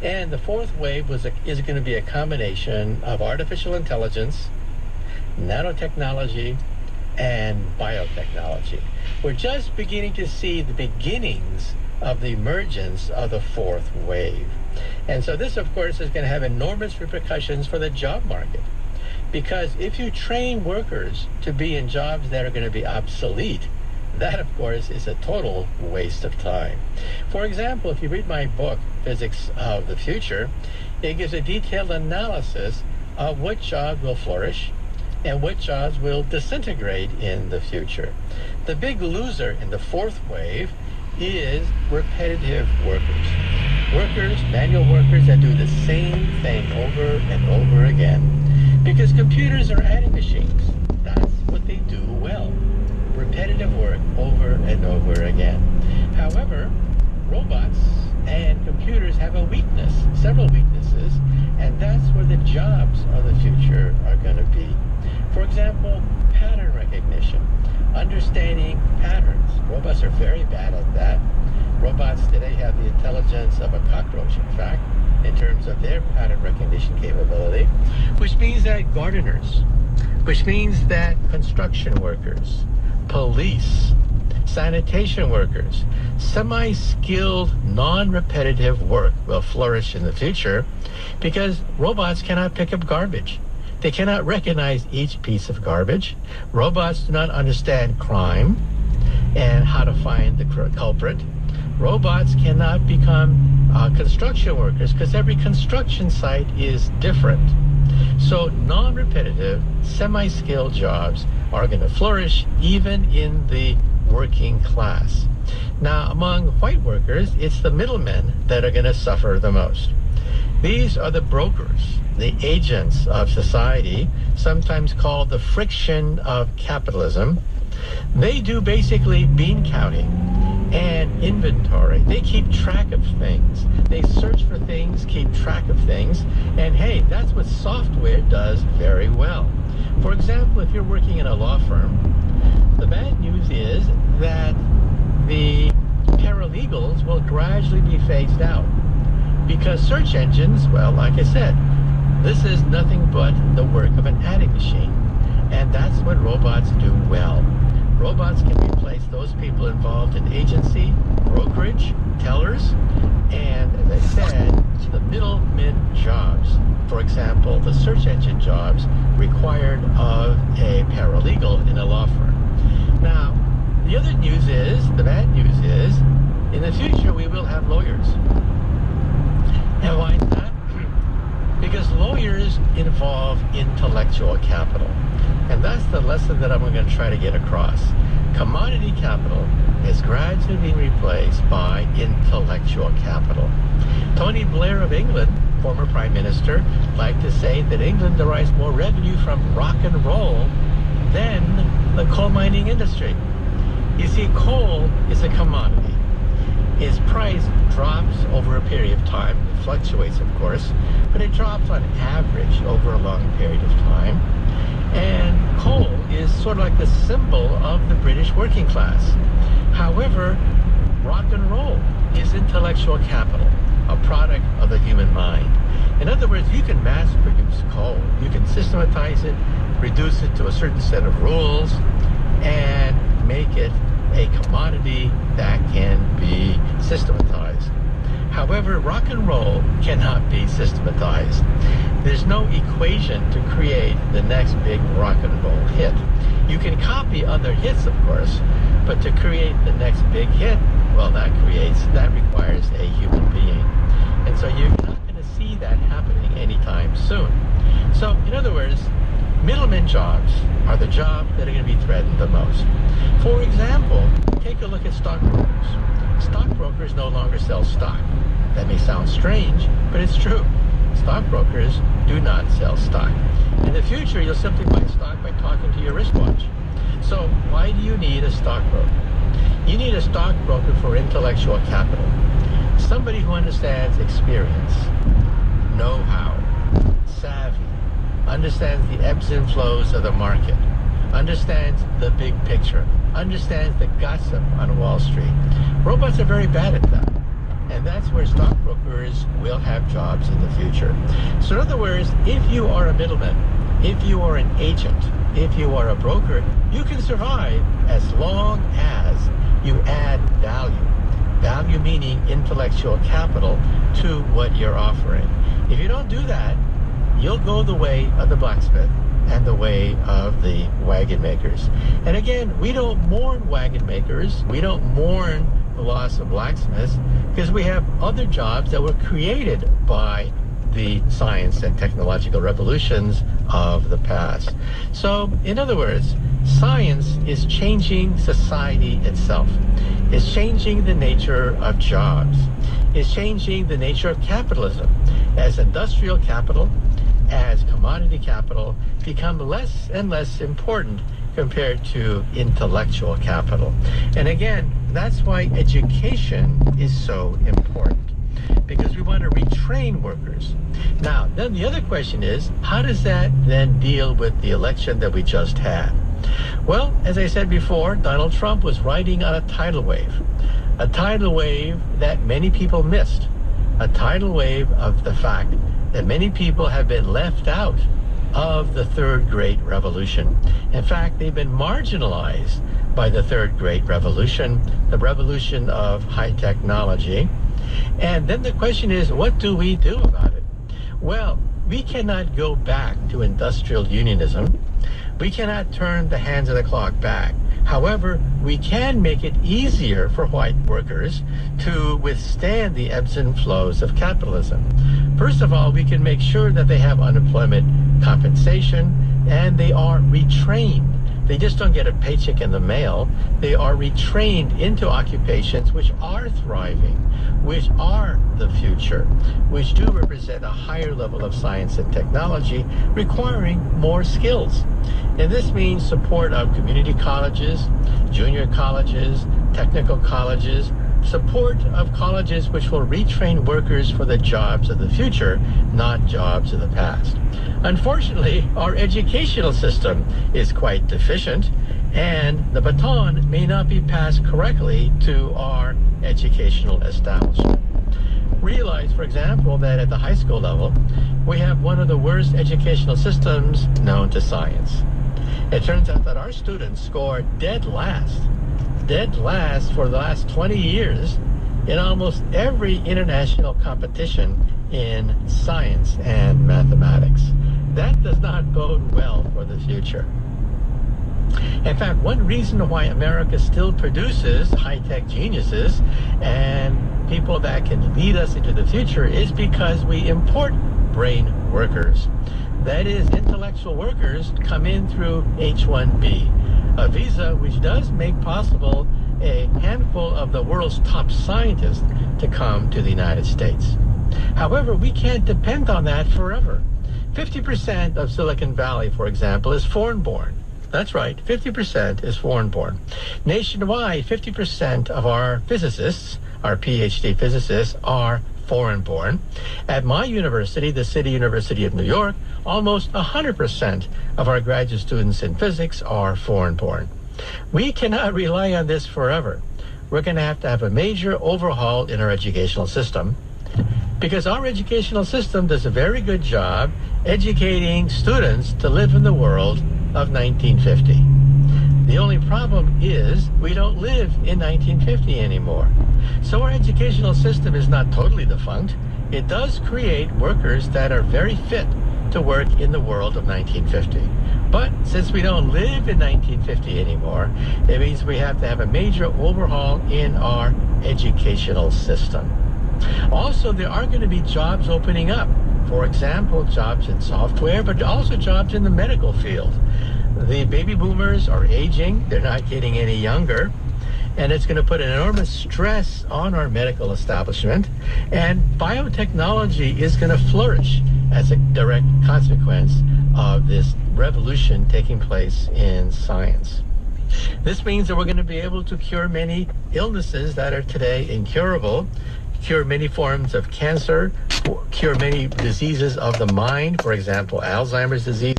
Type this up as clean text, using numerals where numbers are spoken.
And the fourth wave is going to be a combination of artificial intelligence, nanotechnology, and biotechnology. We're just beginning to see the beginnings of the emergence of the fourth wave. And so this, of course, is going to have enormous repercussions for the job market. Because if you train workers to be in jobs that are going to be obsolete, that, of course, is a total waste of time. For example, if you read my book, Physics of the Future, it gives a detailed analysis of what jobs will flourish and what jobs will disintegrate in the future. The big loser in the fourth wave is repetitive workers. Manual workers that do the same thing over and over again. Because computers are adding machines. That's what they do well. Repetitive work over and over again. However, robots and computers have a weakness, several weaknesses, and that's where the jobs of the future are going to be. For example, pattern recognition, understanding patterns. Robots are very bad at that. Robots today have the intelligence of a cockroach, in fact, in terms of their pattern recognition capability, which means that gardeners, which means that construction workers, police, sanitation workers, semi-skilled, non-repetitive work will flourish in the future because robots cannot pick up garbage. They cannot recognize each piece of garbage. Robots do not understand crime and how to find the culprit. Robots cannot become construction workers because every construction site is different. So non-repetitive, semi-skilled jobs are going to flourish even in the working class. Now, among white workers, it's the middlemen that are going to suffer the most. These are the brokers, the agents of society, sometimes called the friction of capitalism. They do basically bean counting and inventory. They keep track of things. They search for things, keep track of things, and hey, that's what software does very well. For example, if you're working in a law firm, the bad news is that the paralegals will gradually be phased out because search engines, well, like I said, this is nothing but the work of an adding machine, and that's what robots do well. Robots can replace those people involved in agency, brokerage, tellers, and as I said, the middlemen jobs. For example, the search engine jobs required of a paralegal in a law firm. Now, the other news is, the bad news is, in the future we will have lawyers. And why is that? Because lawyers involve intellectual capital. And that's the lesson that I'm going to try to get across. Commodity capital is gradually being replaced by intellectual capital. Tony Blair of England, former Prime Minister, liked to say that England derives more revenue from rock and roll than the coal mining industry. You see, coal is a commodity. Its price drops over a period of time. It fluctuates, of course, but it drops on average over a long period of time. And coal is sort of like the symbol of the British working class. However, rock and roll is intellectual capital, a product of the human mind. In other words, you can mass produce coal. You can systematize it, reduce it to a certain set of rules, and make it a commodity that can be systematized. However, rock and roll cannot be systematized. There's no equation to create the next big rock and roll hit. You can copy other hits, of course, but to create the next big hit, well, that requires a human being. And so you're not going to see that happening anytime soon. So, in other words, middlemen jobs are the jobs that are going to be threatened the most. For example, take a look at stockbrokers. Stockbrokers no longer sell stock. That may sound strange, but it's true. Stockbrokers do not sell stock. In the future, you'll simply buy stock by talking to your wristwatch. So why do you need a stockbroker? You need a stockbroker for intellectual capital. Somebody who understands experience, know-how, savvy, understands the ebbs and flows of the market, understands the big picture, understands the gossip on Wall Street. Robots are very bad at that. And that's where stockbrokers will have jobs in the future. So in other words, if you are a middleman, if you are an agent, if you are a broker, you can survive as long as you add value. Value meaning intellectual capital to what you're offering. If you don't do that, you'll go the way of the blacksmith and the way of the wagon makers. And again, we don't mourn wagon makers. We don't mourn the loss of blacksmiths because we have other jobs that were created by the science and technological revolutions of the past. So, in other words, science is changing society itself. It's changing the nature of jobs. It's changing the nature of capitalism as industrial capital, as commodity capital become less and less important compared to intellectual capital. And again, that's why education is so important, because we want to retrain workers. Now, then the other question is, how does that then deal with the election that we just had? Well, as I said before, Donald Trump was riding on a tidal wave that many people missed, a tidal wave of the fact that many people have been left out of the third great revolution. In fact, they've been marginalized by the third great revolution, the revolution of high technology. And then the question is, what do we do about it? Well, we cannot go back to industrial unionism. We cannot turn the hands of the clock back. However, we can make it easier for white workers to withstand the ebbs and flows of capitalism. First of all, we can make sure that they have unemployment compensation and they are retrained. They just don't get a paycheck in the mail. They are retrained into occupations which are thriving, which are the future, which do represent a higher level of science and technology, requiring more skills. And this means support of community colleges, junior colleges, technical colleges, support of colleges which will retrain workers for the jobs of the future, not jobs of the past. Unfortunately, our educational system is quite deficient, and the baton may not be passed correctly to our educational establishment. Realize, for example, that at the high school level, we have one of the worst educational systems known to science. It turns out that our students score dead last for the last 20 years in almost every international competition in science and mathematics. That does not bode well for the future. In fact, one reason why America still produces high-tech geniuses and people that can lead us into the future is because we import brain workers. That is, intellectual workers come in through H-1B, a visa which does make possible a handful of the world's top scientists to come to the United States. However, we can't depend on that forever. 50% of Silicon Valley, for example, is foreign-born. That's right, 50% is foreign-born. Nationwide, 50% of our physicists, our PhD physicists, are foreign-born. At my university, the City University of New York, almost 100% of our graduate students in physics are foreign-born. We cannot rely on this forever. We're going to have a major overhaul in our educational system, because our educational system does a very good job educating students to live in the world of 1950. The only problem is we don't live in 1950 anymore. So our educational system is not totally defunct. It does create workers that are very fit to work in the world of 1950. But since we don't live in 1950 anymore, it means we have to have a major overhaul in our educational system. Also, there are going to be jobs opening up. For example, jobs in software, but also jobs in the medical field. The baby boomers are aging. They're not getting any younger. And it's going to put an enormous stress on our medical establishment. And biotechnology is going to flourish as a direct consequence of this revolution taking place in science. This means that we're going to be able to cure many illnesses that are today incurable, cure many forms of cancer, cure many diseases of the mind, for example, Alzheimer's disease.